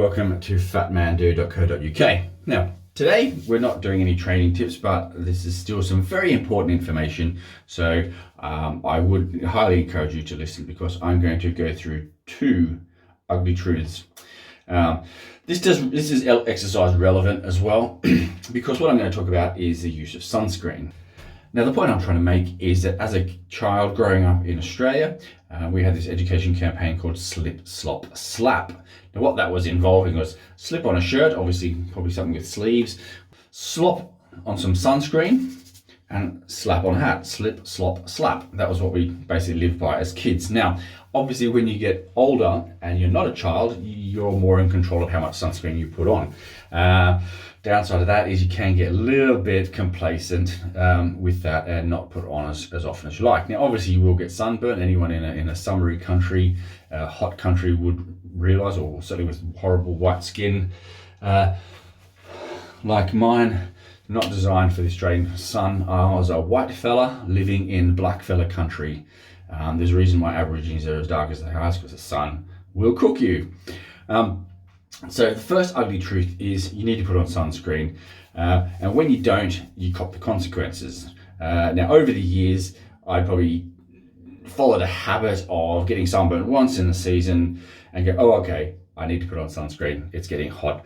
Welcome to fatmandude.co.uk. Now, today we're not doing any training tips, but this is still some very important information. So I would highly encourage you to listen because I'm going to go through two ugly truths. This is exercise relevant as well because what I'm going to talk about is the use of sunscreen. Now, the point I'm trying to make is that as a child growing up in Australia, we had this education campaign called Slip, Slop, Slap. Now, what that was involving was slip on a shirt, obviously probably something with sleeves, slop on some sunscreen, and slap on a hat. Slip, slop, slap. That was what we basically lived by as kids. Now, obviously, when you get older and you're not a child, you're more in control of how much sunscreen you put on. Downside of that is you can get a little bit complacent with that and not put on as often as you like. Now, obviously, you will get sunburn. Anyone in a summery country, hot country would realize, or certainly with horrible white skin like mine, not designed for the Australian sun. I was a white fella living in black fella country. There's a reason why Aborigines are as dark as they are, because the sun will cook you. So the first ugly truth is you need to put on sunscreen, and when you don't, you cop the consequences. Now, over the years, I probably followed a habit of getting sunburned once in the season and go, oh, okay, I need to put on sunscreen. It's getting hot.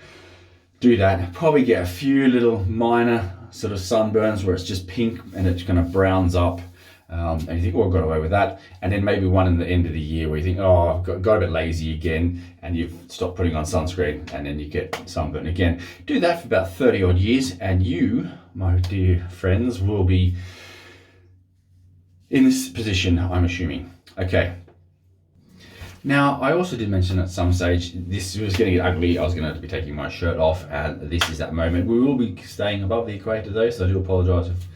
Do that, probably get a few little minor sort of sunburns where it's just pink and it kind of browns up. And you think, oh, I got away with that. And then maybe one in the end of the year where you think, oh, I've got a bit lazy again, and you've stopped putting on sunscreen, and then you get sunburn again. Do that for about 30 odd years, and you, my dear friends, will be in this position, I'm assuming. Okay. Now, I also did mention at some stage, this was getting ugly. I was going to be taking my shirt off, and this is that moment. We will be staying above the equator though, so I do apologise if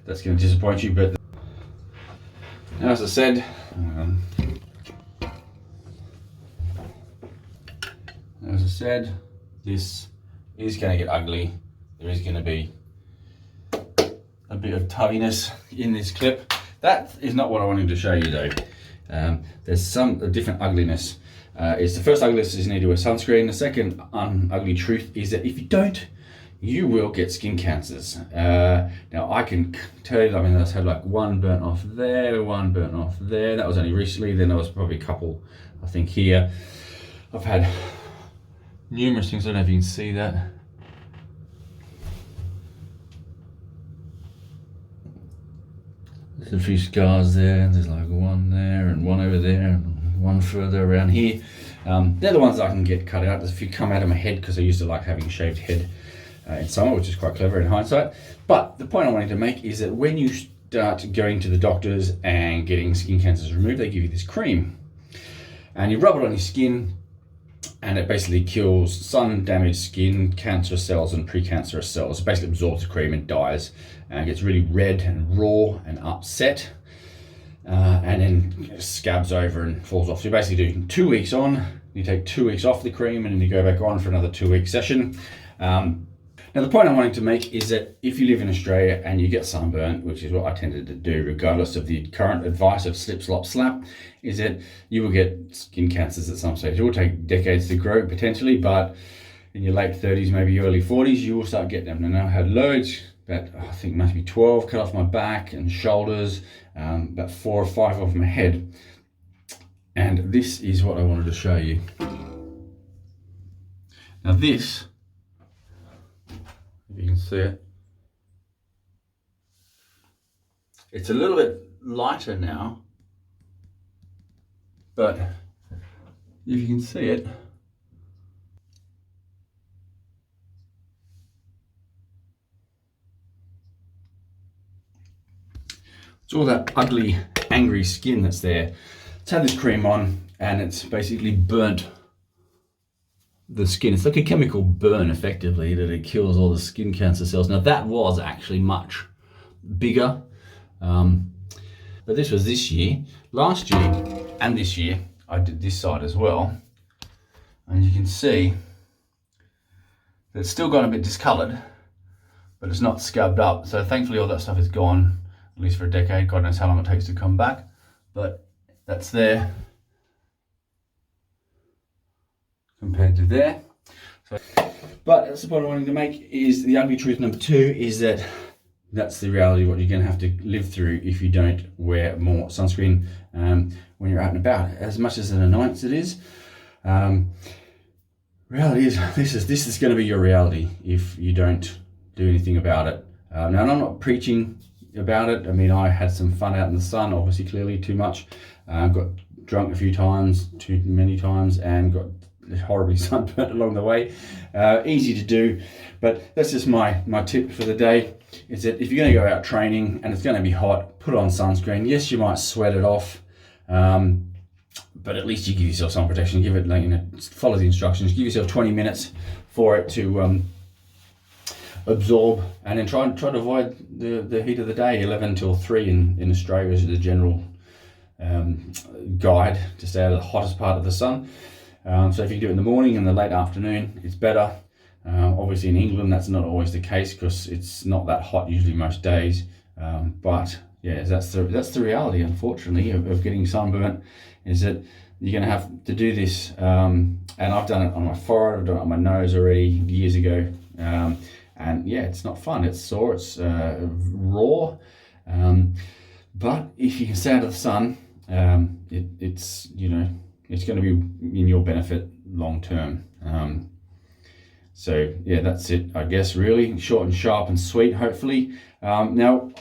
that's going to disappoint you, but as I said, this is going to get ugly. There is going to be a bit of tubiness in this clip. That is not what I wanted to show you though. There's a different ugliness. It's the first ugliness is you need to wear sunscreen. The second ugly truth is that if you don't, you will get skin cancers. Now, I can tell you, I mean, I've had like one burnt off there, one burnt off there. That was only recently. Then there was probably a couple, I think, here. I've had numerous things. I don't know if you can see that. There's a few scars there. There's like one there and one over there and one further around here. They're the ones that I can get cut out. There's a few come out of my head because I used to like having a shaved head in summer, which is quite clever in hindsight. But the point I wanted to make is that when you start going to the doctors and getting skin cancers removed, they give you this cream. And you rub it on your skin, and it basically kills sun-damaged skin, cancerous cells and precancerous cells. It basically absorbs the cream and dies, and gets really red and raw and upset, and then scabs over and falls off. So you're basically doing 2 weeks on, you take 2 weeks off the cream, and then you go back on for another 2-week session. Now, the point I'm wanting to make is that if you live in Australia and you get sunburn, which is what I tended to do regardless of the current advice of slip, slop, slap, is that you will get skin cancers at some stage. It will take decades to grow potentially, but in your late 30s, maybe early 40s, you will start getting them. And I had loads, about I think maybe 12 cut off my back and shoulders, about 4 or 5 off my head. And this is what I wanted to show you. Now this, if you can see it, it's a little bit lighter now, but if you can see it, it's all that ugly, angry skin that's there. It's had this cream on and it's basically burnt the skin. It's like a chemical burn effectively, that it kills all the skin cancer cells. Now that was actually much bigger, but this was this year. Last year and this year I did this side as well, and you can see that it's still gone a bit discolored, but it's not scabbed up. So thankfully all that stuff is gone, at least for a decade. God knows how long it takes to come back, but that's there compared to there. But that's the point I wanted to make, is the ugly truth number 2 is that that's the reality of what you're going to have to live through if you don't wear more sunscreen when you're out and about. As much as an annoyance it is, reality is this is going to be your reality if you don't do anything about it. Now, I'm not preaching about it. I mean, I had some fun out in the sun, obviously, clearly too much. Got drunk a few times, too many times, and got horribly sunburnt along the way. Easy to do, but that's just my tip for the day, is that if you're going to go out training and it's going to be hot, put on sunscreen. Yes, you might sweat it off, but at least you give yourself some protection. Give it, follow the instructions. Give yourself 20 minutes for it to absorb, and then try to avoid the heat of the day. 11 till 3 in Australia is the general guide to stay out of the hottest part of the sun. So if you do it in the morning and the late afternoon, it's better. Obviously in England that's not always the case because it's not that hot usually most days. But yeah, that's the reality, unfortunately, of getting sunburnt, is that you're going to have to do this. And I've done it on my forehead, I've done it on my nose already years ago. And yeah, it's not fun. It's sore, it's raw. But if you can stay out of the sun, it's going to be in your benefit long term. So yeah, that's it, I guess, really short and sharp and sweet, hopefully. Now,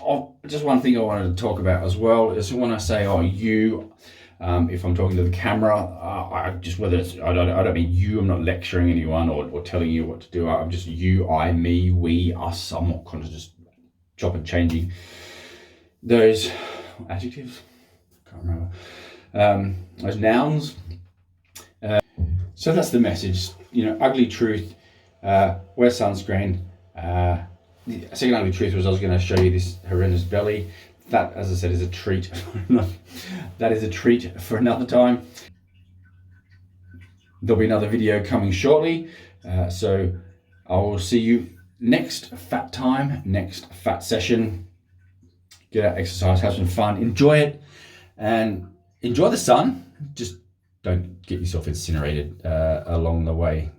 just one thing I wanted to talk about as well is when I say, if I'm talking to the camera, I don't mean you. I'm not lecturing anyone or telling you what to do. I'm just you, I, me, we, us. I'm not kind of just chopping, changing those adjectives. I can't remember. Those nouns. So that's the message. Ugly truth. Wear sunscreen. The second ugly truth was I was going to show you this horrendous belly. That, as I said, is a treat. That is a treat for another time. There'll be another video coming shortly. So I will see you next fat time, next fat session. Get out, exercise, have some fun, enjoy it, and enjoy the sun. Just don't get yourself incinerated along the way.